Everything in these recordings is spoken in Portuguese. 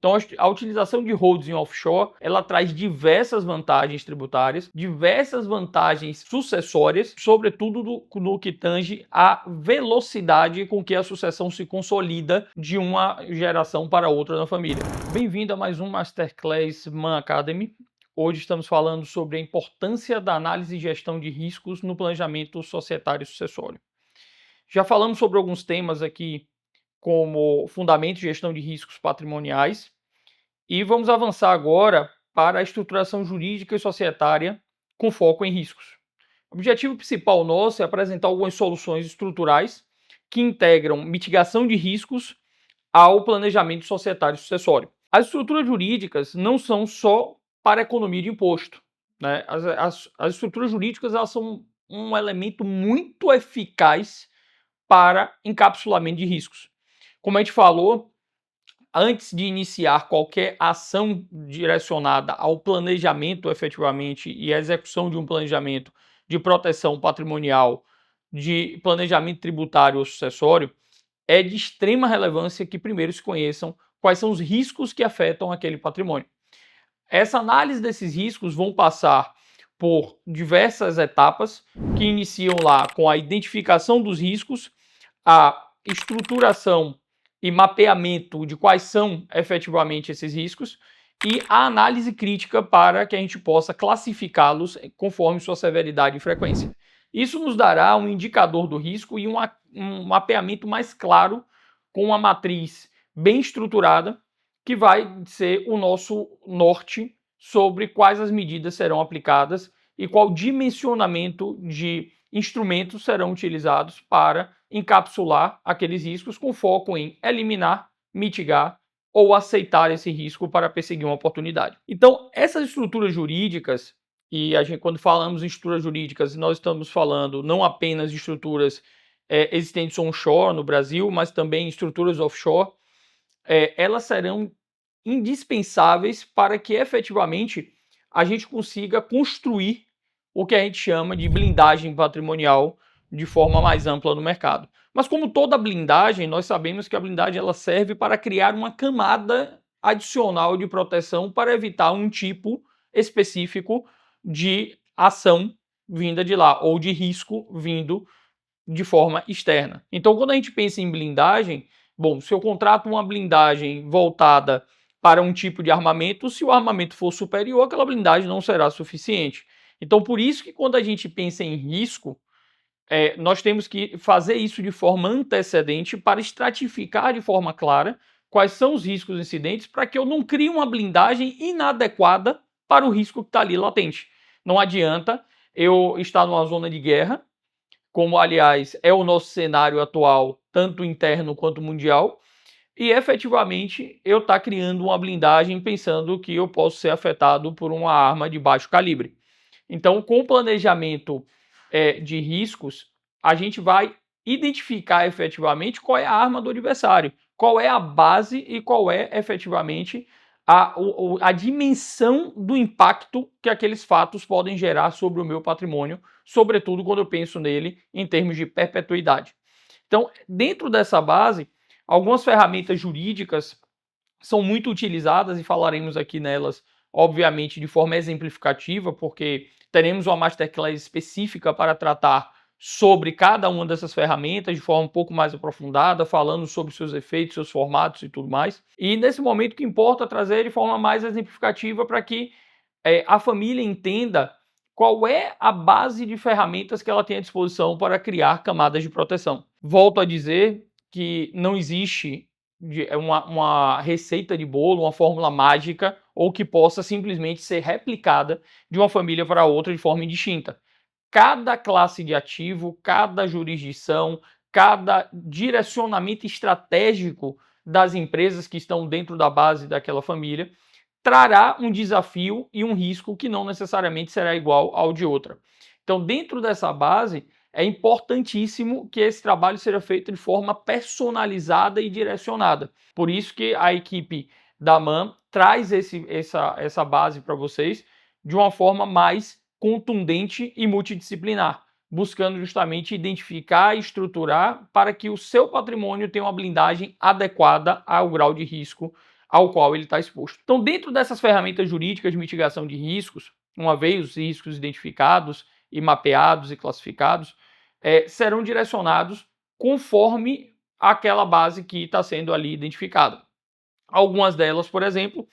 Então, a utilização de holding offshore, ela traz diversas vantagens tributárias, diversas vantagens sucessórias, sobretudo no que tange à velocidade com que a sucessão se consolida de uma geração para outra na família. Bem-vindo a mais um Masterclass Man Academy. Hoje estamos falando sobre a importância da análise e gestão de riscos no planejamento societário sucessório. Já falamos sobre alguns temas aqui, como fundamento de gestão de riscos patrimoniais, e vamos avançar agora para a estruturação jurídica e societária com foco em riscos. O objetivo principal nosso é apresentar algumas soluções estruturais que integram mitigação de riscos ao planejamento societário sucessório. As estruturas jurídicas não são só para economia de imposto, né? As estruturas jurídicas, elas são um elemento muito eficaz para encapsulamento de riscos. Como a gente falou, antes de iniciar qualquer ação direcionada ao planejamento efetivamente e à execução de um planejamento de proteção patrimonial, de planejamento tributário ou sucessório, é de extrema relevância que primeiro se conheçam quais são os riscos que afetam aquele patrimônio. Essa análise desses riscos vão passar por diversas etapas que iniciam lá com a identificação dos riscos, a estruturação e mapeamento de quais são efetivamente esses riscos e a análise crítica para que a gente possa classificá-los conforme sua severidade e frequência. Isso nos dará um indicador do risco e um mapeamento mais claro com uma matriz bem estruturada que vai ser o nosso norte sobre quais as medidas serão aplicadas e qual dimensionamento de instrumentos serão utilizados para encapsular aqueles riscos com foco em eliminar, mitigar ou aceitar esse risco para perseguir uma oportunidade. Então, essas estruturas jurídicas, e a gente, quando falamos em estruturas jurídicas, nós estamos falando não apenas de estruturas existentes onshore no Brasil, mas também estruturas offshore, elas serão indispensáveis para que efetivamente a gente consiga construir o que a gente chama de blindagem patrimonial de forma mais ampla no mercado. Mas como toda blindagem, nós sabemos que a blindagem ela serve para criar uma camada adicional de proteção para evitar um tipo específico de ação vinda de lá ou de risco vindo de forma externa. Então, quando a gente pensa em blindagem, bom, se eu contrato uma blindagem voltada para um tipo de armamento, se o armamento for superior, aquela blindagem não será suficiente. Então, por isso que quando a gente pensa em risco, nós temos que fazer isso de forma antecedente para estratificar de forma clara quais são os riscos incidentes para que eu não crie uma blindagem inadequada para o risco que está ali latente. Não adianta eu estar numa zona de guerra, como aliás é o nosso cenário atual, tanto interno quanto mundial, e efetivamente eu estar criando uma blindagem pensando que eu posso ser afetado por uma arma de baixo calibre. Então, com o planejamento de riscos, a gente vai identificar efetivamente qual é a arma do adversário, qual é a base e qual é efetivamente a dimensão do impacto que aqueles fatos podem gerar sobre o meu patrimônio, sobretudo quando eu penso nele em termos de perpetuidade. Então, dentro dessa base, algumas ferramentas jurídicas são muito utilizadas e falaremos aqui nelas, obviamente, de forma exemplificativa, porque teremos uma masterclass específica para tratar sobre cada uma dessas ferramentas de forma um pouco mais aprofundada, falando sobre seus efeitos, seus formatos e tudo mais. E nesse momento o que importa é trazer de forma mais exemplificativa para que a família entenda qual é a base de ferramentas que ela tem à disposição para criar camadas de proteção. Volto a dizer que não existe uma receita de bolo, uma fórmula mágica ou que possa simplesmente ser replicada de uma família para outra de forma indistinta. Cada classe de ativo, cada jurisdição, cada direcionamento estratégico das empresas que estão dentro da base daquela família trará um desafio e um risco que não necessariamente será igual ao de outra. Então, dentro dessa base, é importantíssimo que esse trabalho seja feito de forma personalizada e direcionada. Por isso que a equipe da MAN traz essa base para vocês de uma forma mais contundente e multidisciplinar, buscando justamente identificar e estruturar para que o seu patrimônio tenha uma blindagem adequada ao grau de risco ao qual ele está exposto. Então, dentro dessas ferramentas jurídicas de mitigação de riscos, uma vez os riscos identificados e mapeados e classificados, serão direcionados conforme aquela base que está sendo ali identificada. Algumas delas, por exemplo,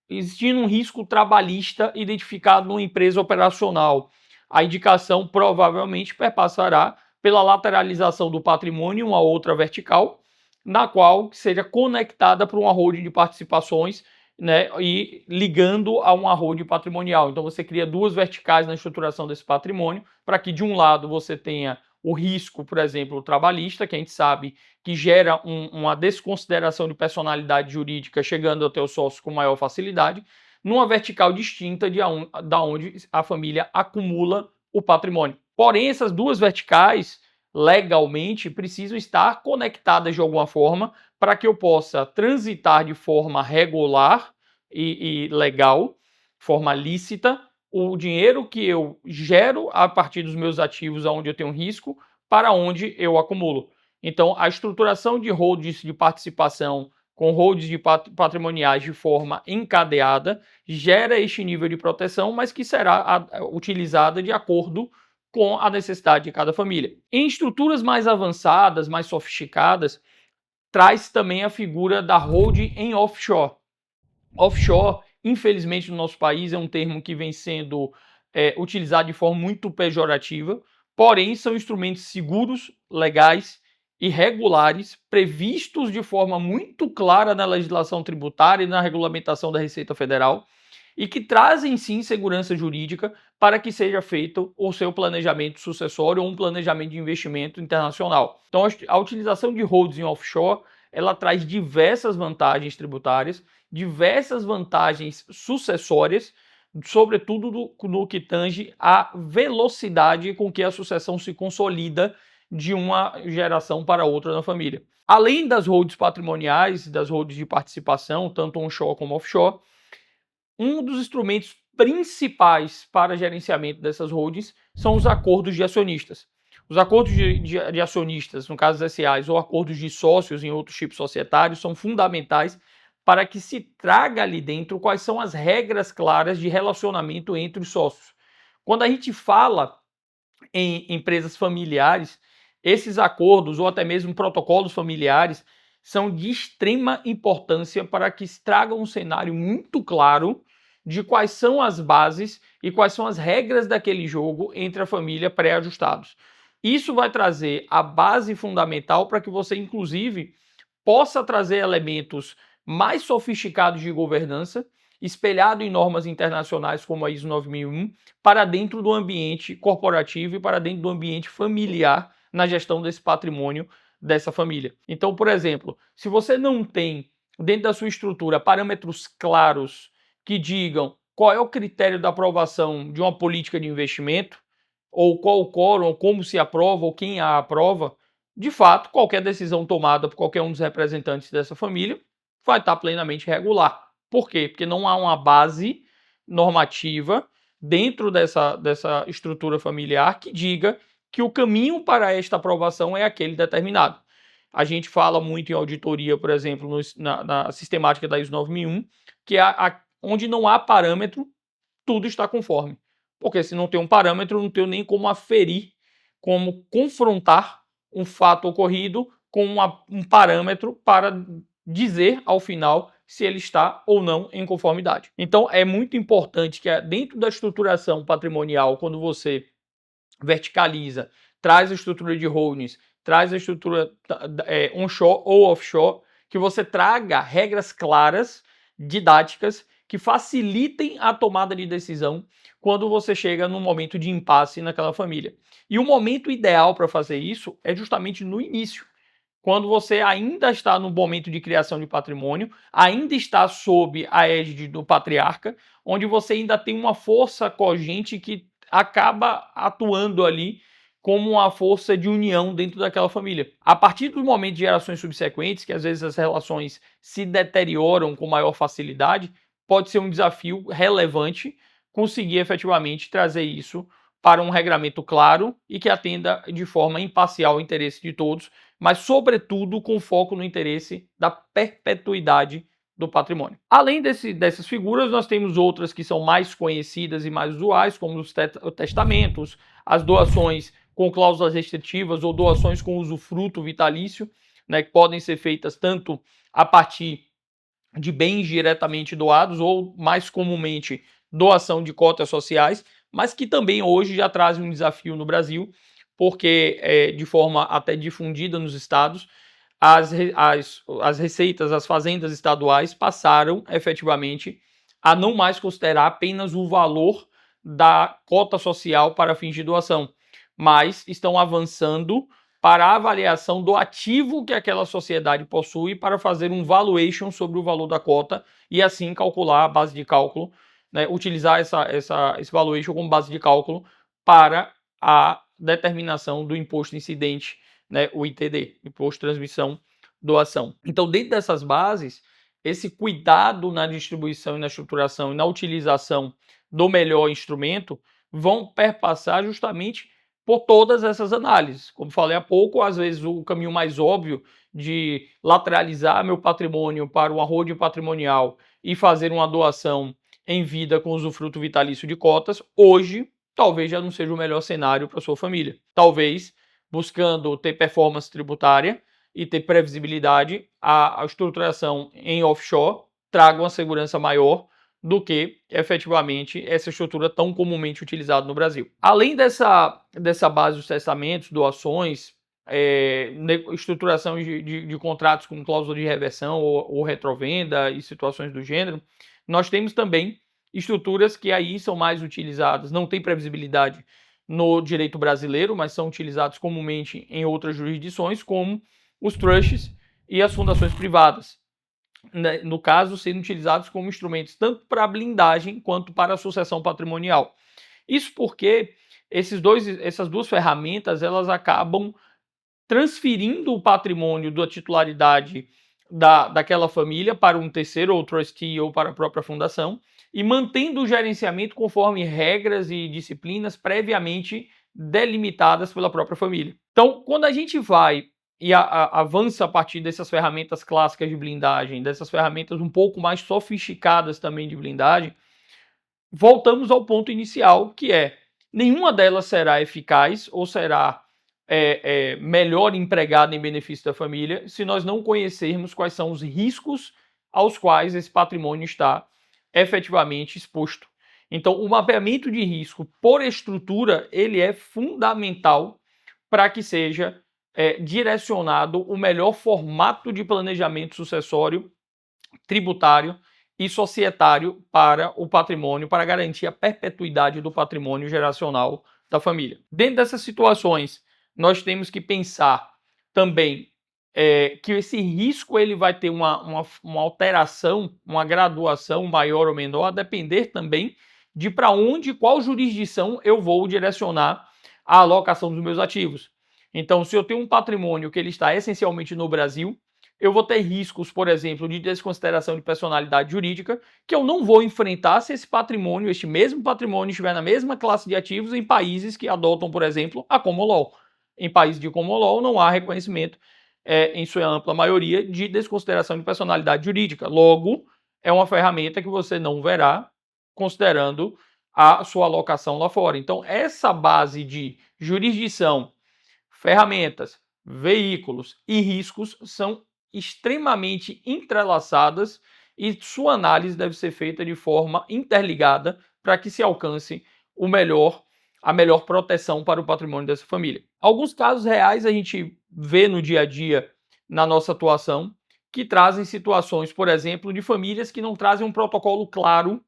existindo um risco trabalhista identificado numa empresa operacional, a indicação provavelmente perpassará pela lateralização do patrimônio em uma outra vertical, na qual seja conectada para uma holding de participações, né, e ligando a uma holding patrimonial. Então você cria duas verticais na estruturação desse patrimônio, para que de um lado você tenha o risco, por exemplo, trabalhista, que a gente sabe que gera uma desconsideração de personalidade jurídica, chegando até os sócios com maior facilidade, numa vertical distinta da onde a família acumula o patrimônio. Porém, essas duas verticais, legalmente, precisam estar conectadas de alguma forma para que eu possa transitar de forma regular e legal, forma lícita, o dinheiro que eu gero a partir dos meus ativos onde eu tenho risco para onde eu acumulo. Então, a estruturação de holdings de participação com holdings patrimoniais de forma encadeada gera este nível de proteção, mas que será utilizada de acordo com a necessidade de cada família. Em estruturas mais avançadas, mais sofisticadas, traz também a figura da holding em offshore. Offshore, infelizmente, no nosso país é um termo que vem sendo utilizado de forma muito pejorativa, porém são instrumentos seguros, legais e regulares, previstos de forma muito clara na legislação tributária e na regulamentação da Receita Federal, e que trazem sim segurança jurídica para que seja feito o seu planejamento sucessório ou um planejamento de investimento internacional. Então, a utilização de holdings em offshore, ela traz diversas vantagens tributárias, diversas vantagens sucessórias, sobretudo no que tange à velocidade com que a sucessão se consolida de uma geração para outra na família. Além das holdings patrimoniais, das holdings de participação, tanto onshore como offshore, um dos instrumentos principais para gerenciamento dessas holdings são os acordos de acionistas. Os acordos de acionistas, no caso das SAs, ou acordos de sócios em outros tipos societários, são fundamentais para que se traga ali dentro quais são as regras claras de relacionamento entre os sócios. Quando a gente fala em empresas familiares, esses acordos ou até mesmo protocolos familiares são de extrema importância para que se traga um cenário muito claro de quais são as bases e quais são as regras daquele jogo entre a família pré-ajustados. Isso vai trazer a base fundamental para que você, inclusive, possa trazer elementos mais sofisticados de governança, espelhado em normas internacionais como a ISO 9001, para dentro do ambiente corporativo e para dentro do ambiente familiar na gestão desse patrimônio dessa família. Então, por exemplo, se você não tem dentro da sua estrutura parâmetros claros que digam qual é o critério da aprovação de uma política de investimento, ou qual o quórum, ou como se aprova, ou quem a aprova, de fato, qualquer decisão tomada por qualquer um dos representantes dessa família vai estar plenamente regular. Por quê? Porque não há uma base normativa dentro dessa estrutura familiar que diga que o caminho para esta aprovação é aquele determinado. A gente fala muito em auditoria, por exemplo, na sistemática da ISO 9001, que onde não há parâmetro, tudo está conforme. Porque se não tem um parâmetro, não tem nem como aferir, como confrontar um fato ocorrido com um parâmetro para dizer, ao final, se ele está ou não em conformidade. Então, é muito importante que dentro da estruturação patrimonial, quando você verticaliza, traz a estrutura de holdings, traz a estrutura onshore ou offshore, que você traga regras claras, didáticas, que facilitem a tomada de decisão quando você chega num momento de impasse naquela família. E o momento ideal para fazer isso é justamente no início, quando você ainda está no momento de criação de patrimônio, ainda está sob a égide do patriarca, onde você ainda tem uma força cogente que acaba atuando ali como uma força de união dentro daquela família. A partir do momento de gerações subsequentes, que às vezes as relações se deterioram com maior facilidade, pode ser um desafio relevante conseguir efetivamente trazer isso para um regramento claro e que atenda de forma imparcial o interesse de todos, mas sobretudo com foco no interesse da perpetuidade do patrimônio. Além dessas figuras, nós temos outras que são mais conhecidas e mais usuais, como os testamentos, as doações com cláusulas restritivas ou doações com usufruto vitalício, né, que podem ser feitas tanto a partir de bens diretamente doados ou, mais comumente, doação de cotas sociais, mas que também hoje já trazem um desafio no Brasil, porque de forma até difundida nos estados, as receitas, as fazendas estaduais passaram efetivamente a não mais considerar apenas o valor da cota social para fins de doação, mas estão avançando para a avaliação do ativo que aquela sociedade possui para fazer um valuation sobre o valor da cota e assim calcular a base de cálculo, né, utilizar esse valuation como base de cálculo para a determinação do imposto incidente, né, o ITD, Imposto de Transmissão Doação. Então, dentro dessas bases, esse cuidado na distribuição e na estruturação e na utilização do melhor instrumento vão perpassar justamente por todas essas análises. Como falei há pouco, às vezes o caminho mais óbvio de lateralizar meu patrimônio para uma holding patrimonial e fazer uma doação em vida com usufruto vitalício de cotas, hoje talvez já não seja o melhor cenário para sua família. Talvez, buscando ter performance tributária e ter previsibilidade, a estruturação em offshore traga uma segurança maior do que efetivamente essa estrutura tão comumente utilizada no Brasil. Além dessa base dos testamentos, doações, estruturação de contratos com cláusula de reversão ou retrovenda e situações do gênero, nós temos também estruturas que aí são mais utilizadas, não tem previsibilidade no direito brasileiro, mas são utilizados comumente em outras jurisdições, como os trusts e as fundações privadas. No caso, sendo utilizados como instrumentos tanto para blindagem quanto para a sucessão patrimonial. Isso porque essas duas ferramentas elas acabam transferindo o patrimônio da titularidade daquela família para um terceiro, ou trustee, ou para a própria fundação, e mantendo o gerenciamento conforme regras e disciplinas previamente delimitadas pela própria família. Então, quando a gente vai e avança a partir dessas ferramentas clássicas de blindagem, dessas ferramentas um pouco mais sofisticadas também de blindagem, voltamos ao ponto inicial, que é nenhuma delas será eficaz ou será melhor empregada em benefício da família se nós não conhecermos quais são os riscos aos quais esse patrimônio está efetivamente exposto. Então, o mapeamento de risco por estrutura, ele é fundamental para que seja direcionado o melhor formato de planejamento sucessório, tributário e societário para o patrimônio, para garantir a perpetuidade do patrimônio geracional da família. Dentro dessas situações, nós temos que pensar também que esse risco ele vai ter uma alteração, uma graduação maior ou menor, a depender também de para onde, qual jurisdição eu vou direcionar a alocação dos meus ativos. Então, se eu tenho um patrimônio que ele está essencialmente no Brasil, eu vou ter riscos, por exemplo, de desconsideração de personalidade jurídica, que eu não vou enfrentar se esse patrimônio, este mesmo patrimônio, estiver na mesma classe de ativos em países que adotam, por exemplo, a Common Law. Em países de Common Law não há reconhecimento, em sua ampla maioria, de desconsideração de personalidade jurídica. Logo, é uma ferramenta que você não verá considerando a sua alocação lá fora. Então, essa base de jurisdição, ferramentas, veículos e riscos são extremamente entrelaçadas e sua análise deve ser feita de forma interligada para que se alcance a melhor proteção para o patrimônio dessa família. Alguns casos reais a gente vê no dia a dia na nossa atuação que trazem situações, por exemplo, de famílias que não trazem um protocolo claro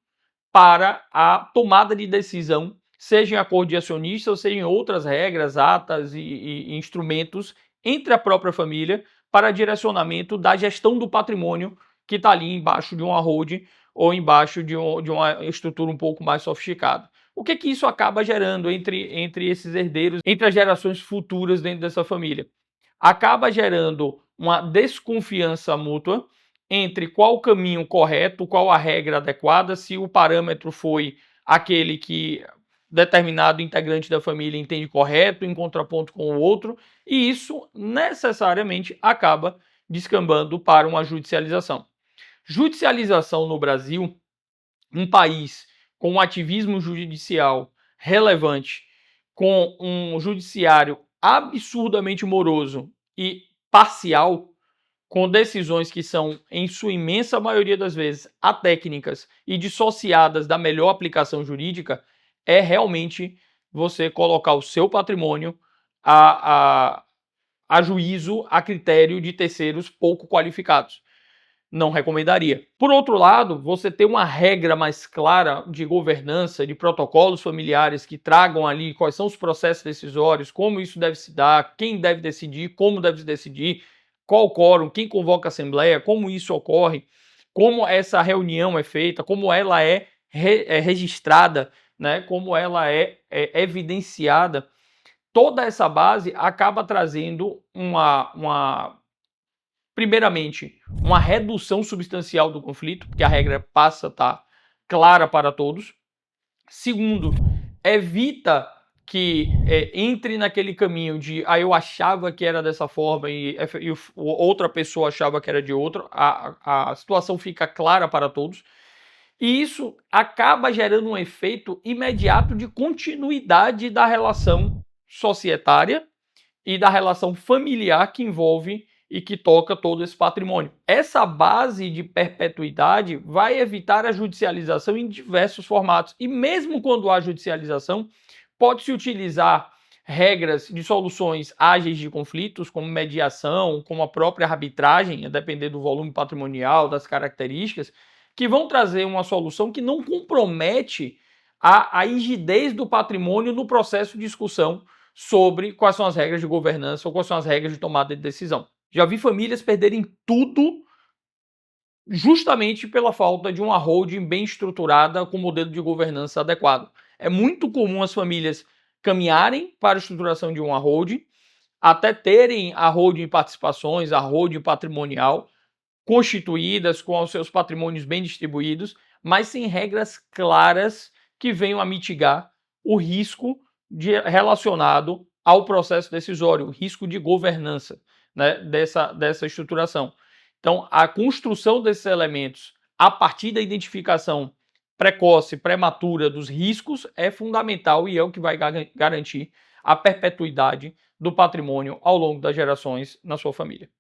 para a tomada de decisão, seja em acordo de acionista ou seja em outras regras, atas e instrumentos entre a própria família para direcionamento da gestão do patrimônio que está ali embaixo de uma holding ou embaixo de uma estrutura um pouco mais sofisticada. O que isso acaba gerando entre esses herdeiros, entre as gerações futuras dentro dessa família? Acaba gerando uma desconfiança mútua entre qual o caminho correto, qual a regra adequada, se o parâmetro foi aquele que determinado integrante da família entende correto, em contraponto com o outro, e isso necessariamente acaba descambando para uma judicialização. Judicialização no Brasil, um país com um ativismo judicial relevante, com um judiciário absurdamente moroso e parcial, com decisões que são, em sua imensa maioria das vezes, atécnicas e dissociadas da melhor aplicação jurídica, é realmente você colocar o seu patrimônio a juízo, a critério de terceiros pouco qualificados. Não recomendaria. Por outro lado, você ter uma regra mais clara de governança, de protocolos familiares que tragam ali quais são os processos decisórios, como isso deve se dar, quem deve decidir, como deve se decidir, qual o quórum, quem convoca a assembleia, como isso ocorre, como essa reunião é feita, como ela é registrada, né, como ela é evidenciada. Toda essa base acaba trazendo primeiramente, uma redução substancial do conflito, porque a regra passa a estar clara para todos. Segundo, evita que entre naquele caminho de eu achava que era dessa forma e outra pessoa achava que era de outra. A situação fica clara para todos. E isso acaba gerando um efeito imediato de continuidade da relação societária e da relação familiar que envolve e que toca todo esse patrimônio. Essa base de perpetuidade vai evitar a judicialização em diversos formatos. E mesmo quando há judicialização, pode-se utilizar regras de soluções ágeis de conflitos, como mediação, como a própria arbitragem, a depender do volume patrimonial, das características, que vão trazer uma solução que não compromete a rigidez do patrimônio no processo de discussão sobre quais são as regras de governança ou quais são as regras de tomada de decisão. Já vi famílias perderem tudo justamente pela falta de uma holding bem estruturada com modelo de governança adequado. É muito comum as famílias caminharem para a estruturação de uma holding, até terem a holding participações, a holding patrimonial constituídas, com os seus patrimônios bem distribuídos, mas sem regras claras que venham a mitigar o risco relacionado ao processo decisório, o risco de governança, né, dessa estruturação. Então, a construção desses elementos a partir da identificação precoce, prematura dos riscos é fundamental e é o que vai garantir a perpetuidade do patrimônio ao longo das gerações na sua família.